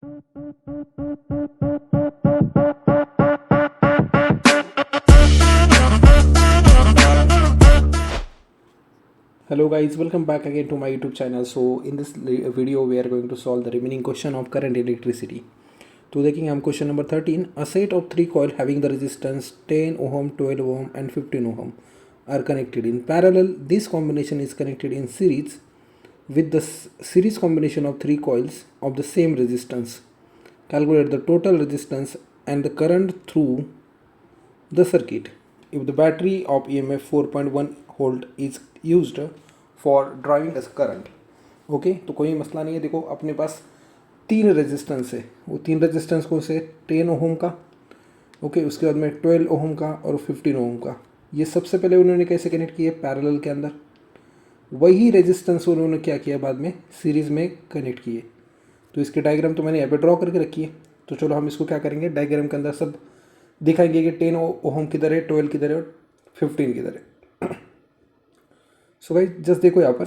Hello guys, welcome back again to my YouTube channel. So in this video we are going to solve the remaining question of current electricity. तो देखेंगे हम question number 13. A set of 3 coil having the resistance 10 ohm, 12 ohm and 15 ohm are connected in parallel. This combination is connected in series with the series combination of 3 coils of the same resistance. Calculate the total resistance and the current through the circuit. If the battery of EMF 4.1 volt is used for driving a current. Okay तो कोई मसला नहीं है. देखो अपने पास 3 resistance है. वो 3 resistance को से 10 ओम का, ओके उसके बाद में 12 ओम का और 15 ओम का. ये सबसे पहले उन्होंने कैसे कनेक्ट किए? पैरेलल के अंदर. वही रेजिस्टेंस उन्होंने क्या किया बाद में? सीरीज़ में कनेक्ट किए. तो इसके डायग्राम तो मैंने यहाँ पे ड्रॉ करके रखी है. तो चलो हम इसको क्या करेंगे, डायग्राम के अंदर सब दिखाएंगे कि 10 ओम किधर है, 12 किधर है और 15 किधर है. सो गाइस जस्ट देखो यहाँ पर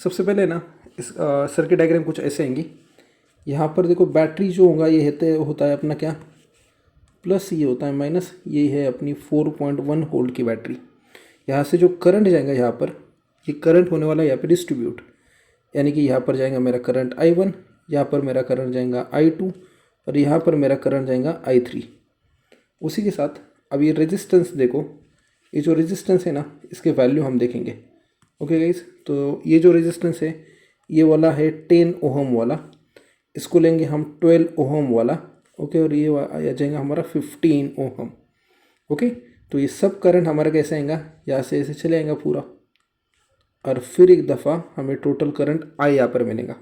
सबसे पहले ना इस सर्किट डायग्राम कुछ ऐसे आएंगी. यहाँ पर देखो बैटरी जो होगा ये होता है अपना क्या, प्लस, ये होता है माइनस. ये है अपनी 4.1 वोल्ट की बैटरी. यहाँ से जो करंट जाएगा यहाँ पर, ये करंट होने वाला है यहाँ पे डिस्ट्रीब्यूट. यानी कि यहाँ पर जाएगा मेरा करंट I1, यहाँ पर मेरा करंट जाएगा I2 और यहाँ पर मेरा करंट जाएगा I3. उसी के साथ अब ये रेजिस्टेंस देखो, ये जो रेजिस्टेंस है ना इसके वैल्यू हम देखेंगे. ओके गाइस, तो ये जो रेजिस्टेंस है ये वाला है 10 ओहम वाला, इसको लेंगे हम 12 ओहम वाला. ओके और ये आ जाएगा हमारा 15 ओहम. ओके तो ये सब करंट हमारा कैसे आएगा, यहाँ से ऐसे चले आएगा पूरा और फिर एक दफ़ा हमें टोटल करंट आई यहाँ पर मिलेगा.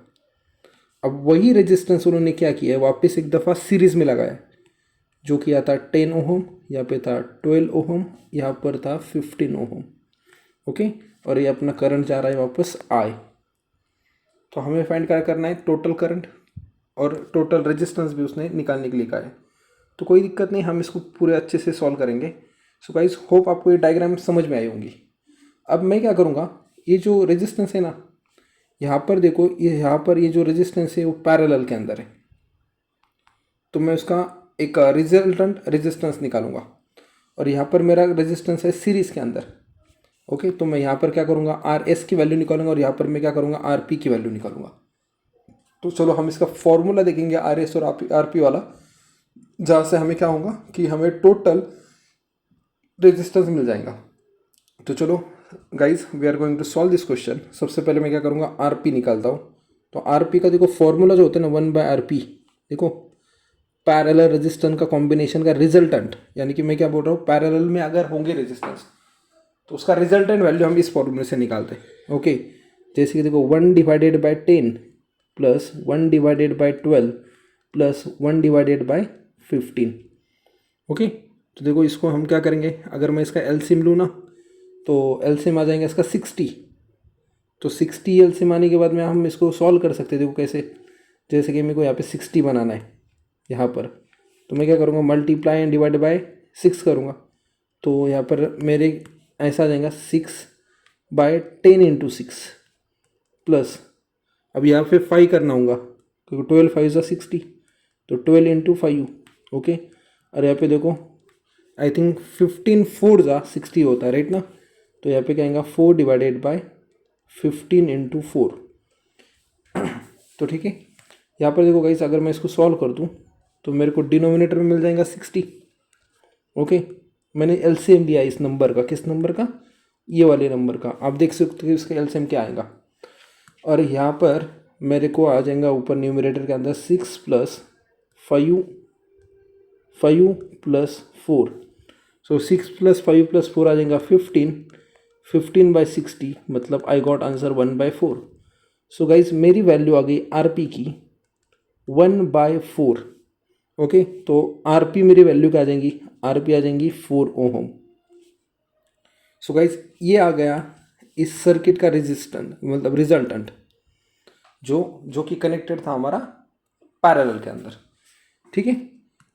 अब वही रेजिस्टेंस उन्होंने क्या किया है, वापस एक दफ़ा सीरीज़ में लगाया, जो कि आता 10 ओहम, यहाँ पे था 12 ओहम, यहाँ पर था 15 ओहम. ओके और ये अपना करंट जा रहा है वापस आई. तो हमें फाइंड क्या करना है, टोटल करंट और टोटल रेजिस्टेंस भी उसने निकालने के लिए कहा है. तो कोई दिक्कत नहीं, हम इसको पूरे अच्छे से सॉल्व करेंगे. सो गाइस होप आपको ये डायग्राम समझ में आई होंगी. अब मैं क्या करूँगा, ये जो रेजिस्टेंस है ना यहाँ पर देखो, ये यहाँ पर ये जो रेजिस्टेंस है वो पैरेलल के अंदर है. तो मैं उसका एक रिजल्टेंट रेजिस्टेंस निकालूंगा और यहाँ पर मेरा रेजिस्टेंस है सीरीज़ के अंदर. ओके तो मैं यहाँ पर क्या करूँगा, आर एस की वैल्यू निकालूंगा और यहाँ पर मैं क्या करूँगा, आर पी की वैल्यू निकालूंगा. तो चलो हम इसका फॉर्मूला देखेंगे आर एस और आर पी वाला, जहाँ से हमें क्या होगा कि हमें टोटल रेजिस्टेंस मिल जाएगा. तो चलो guys we are going to solve this question. सबसे पहले मैं क्या करूँगा, आर पी निकालता हूँ. तो आर पी का देखो फॉर्मूला जो होता है ना 1/RP, देखो पैरेलल रेजिस्टेंस का कॉम्बिनेशन का रिजल्टेंट. यानी कि मैं क्या बोल रहा हूँ, पैरेलल में अगर होंगे रेजिस्टेंस तो उसका रिजल्टेंट वैल्यू हम इस फॉर्मूले से निकालते हैं. ओके जैसे कि देखो 1/10 प्लस 1/12 प्लस 1/15. ओके तो देखो इसको हम क्या करेंगे, अगर मैं इसका एलसीएम लूँ ना तो एलसीएम आ जाएगा इसका 60. तो 60 एलसीएम आने के बाद में हम इसको सॉल्व कर सकते हैं. देखो कैसे, जैसे कि मेरे को यहाँ पे 60 बनाना है यहाँ पर, तो मैं क्या करूँगा, मल्टीप्लाई एंड डिवाइड बाय 6 करूँगा. तो यहाँ पर मेरे ऐसा आ जाएगा 6/10 × 6 प्लस, अब यहाँ पे 5 करना होगा क्योंकि 12 5 = 60, तो 12 × 5. ओके और यहाँ पे देखो आई थिंक 15 4 = 60 होता है राइट ना. तो यहाँ पे क्या आएगा 4/15 × 4. तो ठीक है, यहाँ पर देखो गाइस अगर मैं इसको सॉल्व कर दूँ तो मेरे को डिनोमिनेटर में मिल जाएगा 60. ओके मैंने एलसीएम लिया इस नंबर का, किस नंबर का, ये वाले नंबर का. आप देख सकते हो इसका एलसीएम क्या आएगा. और यहाँ पर मेरे को आ जाएगा ऊपर न्यूमरेटर के अंदर 6 + 5 + 4. सो 6 + 5 + 4 आ जाएगा 15/60, मतलब I got answer 1/4. So guys मेरी वैल्यू आ गई आरपी की 1/4. ओके तो आरपी मेरी वैल्यू क्या आ जाएंगी, आरपी आ जाएंगी 4 ओहम. सो गाइज ये आ गया इस सर्किट का रेजिस्टेंस, मतलब रिजल्टेंट जो कि कनेक्टेड था हमारा पैरेलल के अंदर. ठीक है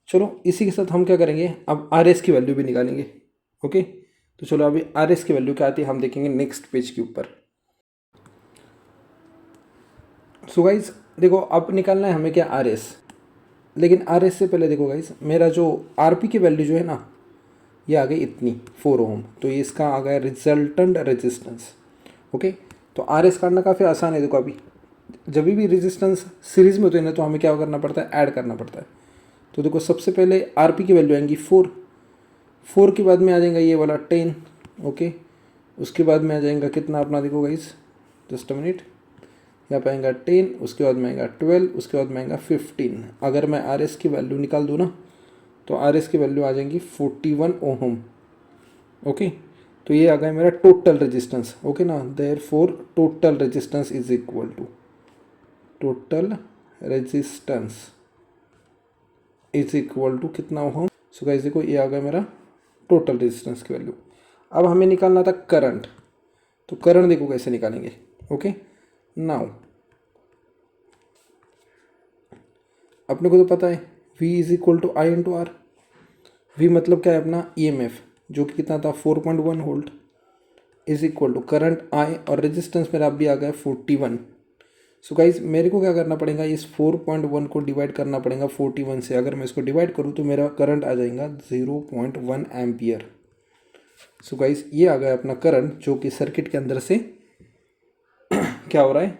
चलो इसी के साथ हम क्या करेंगे, अब आर एस की वैल्यू भी निकालेंगे. ओके तो चलो अभी आर एस की वैल्यू क्या आती है हम देखेंगे नेक्स्ट पेज के ऊपर. सो गाइज देखो अब निकालना है हमें क्या, आर एस. लेकिन आर एस से पहले देखो गाइस, मेरा जो आर पी की वैल्यू जो है ना, ये आ गई इतनी 4 ओम, तो ये इसका आ गया रिजल्टेंट रेजिस्टेंस। ओके, तो आर एस काटना काफ़ी आसान है। देखो अभी जब भी रेजिस्टेंस सीरीज में होते हैं ना, तो हमें क्या करना पड़ता है, ऐड करना पड़ता है। तो देखो सबसे पहले आर पी की वैल्यू आएंगी 4, 4 के बाद में आ जाएगा ये वाला 10। ओके, उसके बाद में आ जाएगा कितना अपना, देखो गाइस जस्ट अ मिनट, यहाँ पे आएगा 10, उसके बाद में आएगा 12, उसके बाद में आएगा 15। अगर मैं आर एस की वैल्यू निकाल दूँ ना, तो आर एस की वैल्यू आ जाएंगी 41 ओहम। ओके, तो ये आ गया मेरा टोटल रेजिस्टेंस। ओके ना, therefore total resistance is equal to, total resistance is equal to कितना ओहम। सो गाइस देखो ये आ गया मेरा टोटल रेजिस्टेंस की वैल्यू। अब हमें निकालना था करंट, तो करंट देखो कैसे निकालेंगे। ओके, नाउ अपने को तो पता है V is equal to I into R. V मतलब क्या है अपना EMF, जो कि कितना था 4.1 volt, is equal to current I, और रेजिस्टेंस मेरा अब भी आ गया 41। सो गाइज मेरे को क्या करना पड़ेगा, इस 4.1 को डिवाइड करना पड़ेगा 41 से। अगर मैं इसको डिवाइड करूँ तो मेरा करंट आ जाएगा 0.1 एम्पियर। सो गाइज ये आ गया अपना करंट, जो कि सर्किट के अंदर से क्या हो रहा है,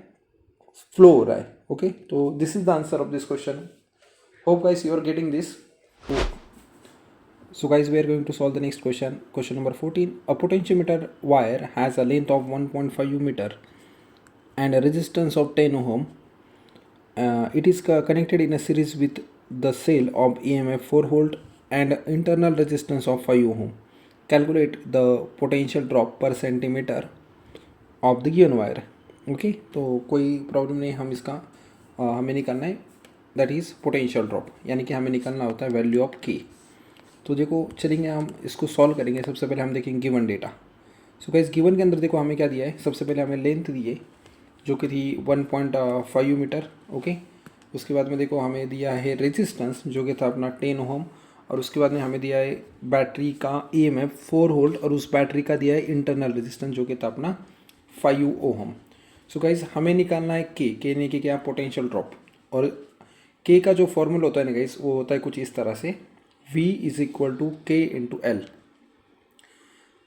फ्लो हो रहा है। ओके, तो this is the answer of this question. Hope guys you are getting this. So guys, we are going to solve the next question. Question number 14. A potentiometer wire has a length of 1.5 meter and a resistance of 10 ohm. It is connected in a series with the cell of EMF 4 volt and internal resistance of 5 ohm. Calculate the potential drop per centimeter of the given wire. Okay, तो कोई problem नहीं, हम इसका हमें निकालना है, that is potential drop, यानी कि हमें निकालना होता है वैल्यू ऑफ के। तो देखो चलेंगे हम इसको सॉल्व करेंगे। सबसे पहले हम देखेंगे given data. So guys given के अंदर देखो हमें क्या दिया है, सबसे पहले हमें लेंथ दी है जो कि थी 1.5 मीटर। ओके, उसके बाद में देखो हमें दिया है रेजिस्टेंस जो कि था अपना 10 ओम, और उसके बाद में हमें दिया है बैटरी का EMF 4 वोल्ट, और उस बैटरी का दिया है इंटरनल रेजिस्टेंस जो कि था अपना 5 ओम। सो गाइस हमें निकालना है के ने के क्या, पोटेंशियल ड्रॉप। और के का जो फॉर्मूला होता है ना गाइस, वो होता है कुछ इस तरह से, V इज इक्वल टू के इंटू एल।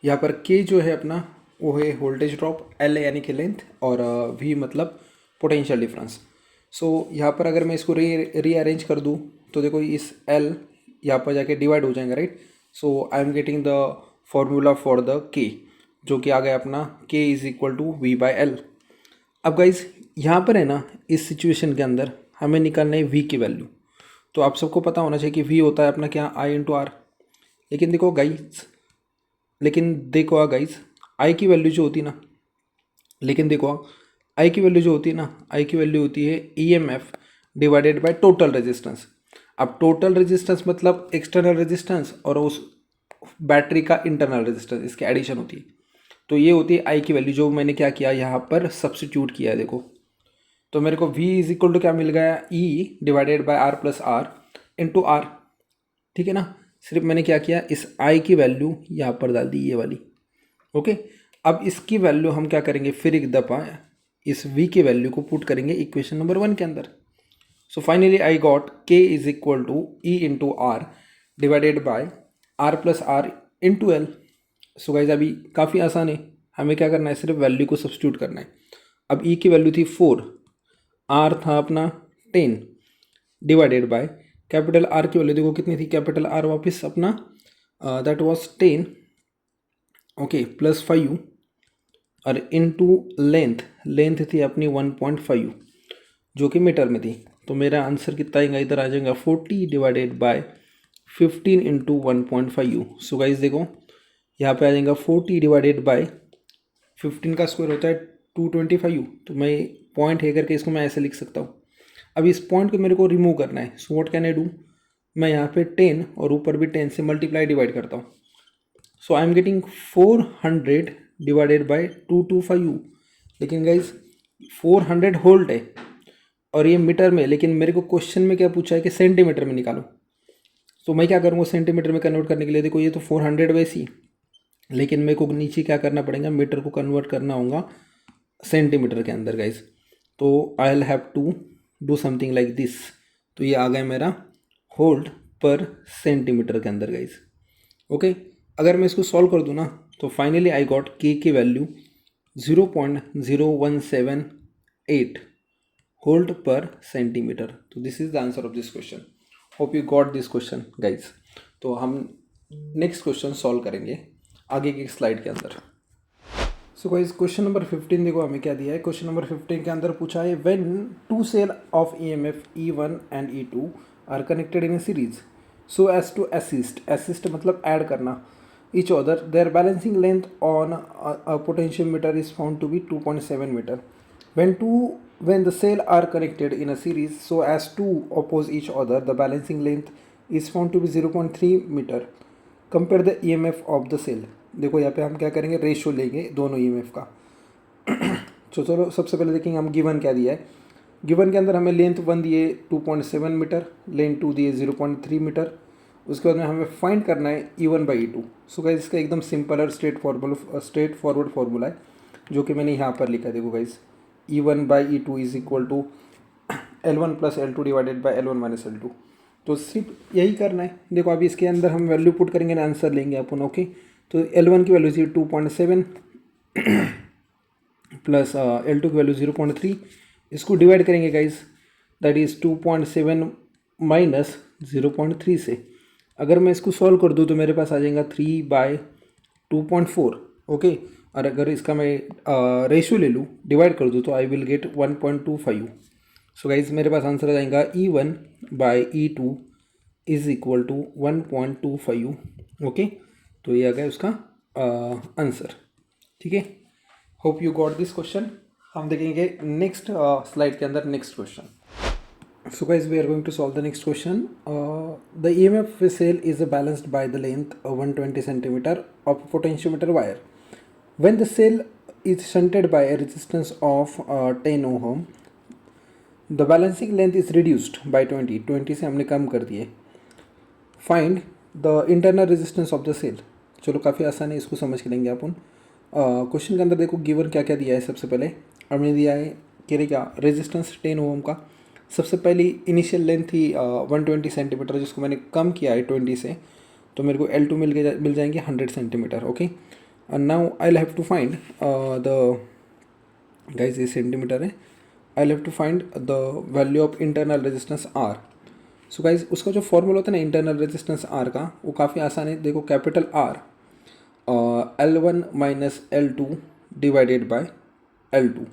यहाँ पर के जो है अपना वो है वोल्टेज ड्रॉप, एल यानी कि लेंथ, और V मतलब पोटेंशियल डिफरेंस। सो यहाँ पर अगर मैं इसको रीअरेंज कर दूँ तो देखो इस L यहाँ पर जाके डिवाइड हो जाएगा, right. So I am getting the formula for the K, जो कि आ गया अपना K is equal to V by L. अब गाइज यहाँ पर है ना, इस सिचुएशन के अंदर हमें निकालना है V की वैल्यू। तो आप सबको पता होना चाहिए कि V होता है अपना क्या, I इंटू आर। लेकिन देखो गाइज I की वैल्यू जो होती है ना, लेकिन देखो I की वैल्यू जो होती है ना, I की वैल्यू होती है EMF divided by total resistance. अब टोटल रेजिस्टेंस मतलब एक्सटर्नल रेजिस्टेंस और उस बैटरी का इंटरनल रेजिस्टेंस, इसकी एडिशन होती है। तो ये होती है I की वैल्यू, जो मैंने क्या किया यहाँ पर सब्स्टिट्यूट किया है। देखो तो मेरे को V इज इक्वल टू क्या मिल गया, E divided by R plus R into R. ठीक है ना, सिर्फ मैंने क्या किया, इस I की वैल्यू यहाँ पर डाल दी, ये वाली। ओके, अब इसकी वैल्यू हम क्या करेंगे, फिर एक दफ़ा इस V की वैल्यू को पुट करेंगे इक्वेशन नंबर 1 के अंदर। So finally I got K is equal to E into R divided by R plus R into L. So guys अभी काफ़ी आसान है, हमें क्या करना है, सिर्फ वैल्यू को सब्स्टिट्यूट करना है। अब E की वैल्यू थी 4, R था अपना 10 डिवाइडेड बाय कैपिटल R की वैल्यू देखो कितनी थी, कैपिटल R वापस अपना दैट वाज 10, ओके, प्लस 5 और इनटू लेंथ थी अपनी 1.5 जो कि मीटर में थी। तो मेरा आंसर कितना आएगा, इधर आ जाएगा 40 divided by 15 into 1.5। So guys देखो यहाँ पे आ जाएगा 40 डिवाइडेड बाय 15 का स्क्वायर होता है 225। तो मैं पॉइंट है करके इसको मैं ऐसे लिख सकता हूँ। अब इस पॉइंट को मेरे को रिमूव करना है। So what can I do, मैं यहाँ पे 10 और ऊपर भी 10 से मल्टीप्लाई डिवाइड करता हूँ। So I am getting 400 divided by 225। लेकिन गाइज 400 होल्ट है और ये मीटर में, लेकिन मेरे को क्वेश्चन में क्या पूछा है कि सेंटीमीटर में निकालो। तो मैं क्या करूँगा सेंटीमीटर में कन्वर्ट करने के लिए, देखो ये तो 400 वैसी, लेकिन मेरे को नीचे क्या करना पड़ेगा, मीटर को कन्वर्ट करना होगा सेंटीमीटर के अंदर गाइज। तो I will have to do something like this. तो ये आ गया मेरा होल्ड पर सेंटीमीटर के अंदर गाइज। ओके, अगर मैं इसको सॉल्व कर दूँ ना तो फाइनली आई गॉट के की वैल्यू 0.0178 होल्ड पर सेंटीमीटर। तो this is the answer of this question. Hope you got this question guys. तो हम नेक्स्ट क्वेश्चन सॉल्व करेंगे आगे की स्लाइड के अंदर। सो गाइस क्वेश्चन नंबर 15 देखो हमें क्या दिया है। क्वेश्चन नंबर 15 के अंदर पूछा है when two cell of EMF E1 and E2 are connected in a series so as to assist मतलब ऐड करना each other, their balancing length on a potentiometer is found to be 2.7 meter. When the cell are connected in a series so as to oppose each other, the balancing length is found to be 0.3 meter. Compare the EMF of the cell. देखो यहाँ पे हम क्या करेंगे, ratio लेंगे दोनों EMF का। तो चलो सबसे पहले देखेंगे हम गिवन क्या दिया है। गिवन के अंदर हमें लेंथ 1 दिए 2.7 मीटर, लेंथ 2 दिए 0.3 मीटर। उसके बाद में हमें फाइंड करना है E1/E2। सो गाइज इसका एकदम सिंपल और स्ट्रेट फॉरवर्ड फार्मूला है जो कि मैंने यहाँ पर लिखा है। देखो guys E1/E2 is equal to L1 + L2 divided by L1 - L2। तो सिर्फ यही करना है। देखो अभी इसके अंदर हम वैल्यू पुट करेंगे ना, आंसर लेंगे अपन। ओके, तो L1 की वैल्यू थी 2.7 प्लस L2 की वैल्यू 0.3। इसको डिवाइड करेंगे गाइज, दैट इज़ 2.7 माइनस 0.3 से। अगर मैं इसको सॉल्व कर दूँ तो मेरे पास आ जाएगा 3/2.4। ओके, और अगर इसका मैं रेशियो ले लूँ, डिवाइड कर दूँ तो I will get 1.25। So guys मेरे पास आंसर आ जाएगा E1/E2 is equal to 1.25। Okay, तो ये आ गया उसका आंसर। ठीक है, hope you got this question. हम देखेंगे नेक्स्ट स्लाइड के अंदर next question. So guys, we are going to solve the next question. The EMF cell is balanced by the length of 120 centimeter of potentiometer wire. When the cell is shunted by a resistance of 10 ohm, the balancing length is reduced by 20 से हमने कम कर दिए। Find the internal resistance of the cell. चलो काफ़ी आसान है, इसको समझ के लेंगे अपन। क्वेश्चन के अंदर देखो गिवन क्या क्या दिया है। सबसे पहले हमने दिया है कि क्या रेजिस्टेंस 10 ओम का। सबसे पहली इनिशियल लेंथ थी 120 सेंटीमीटर, जिसको मैंने कम किया है 20 से, तो मेरे को L2 मिल जाएंगे 100 centimetre. Okay, and now I have to find the guys, ये सेंटीमीटर है। I have to find the value of internal resistance R। So guys उसका जो फॉर्मूला होता है ना इंटरनल रेजिस्टेंस R का, वो काफ़ी आसान है। देखो capital R L1 - L2 divided by L2।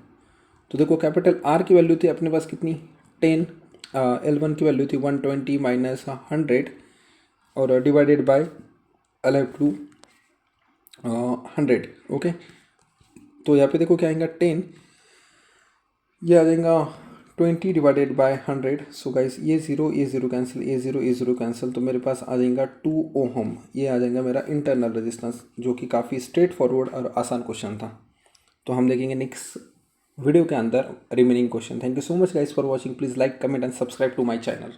तो देखो कैपिटल R की वैल्यू थी अपने पास कितनी, 10। L1 की वैल्यू थी 120 माइनस 100 और डिवाइडेड बाय L2 100। ओके, तो यहाँ पे देखो क्या आएगा 10, ये आ जाएगा 20 डिवाइडेड बाय 100। सो गाइस ये ज़ीरो कैंसिल, ये ज़ीरो कैंसिल, तो मेरे पास आ जाएगा 2 ओहम। ये आ जाएगा मेरा इंटरनल रेजिस्टेंस, जो कि काफ़ी स्ट्रेट फॉरवर्ड और आसान क्वेश्चन था। तो हम देखेंगे नेक्स्ट वीडियो के अंदर remaining question. Thank you so much guys for watching. Please like, comment and subscribe to my channel.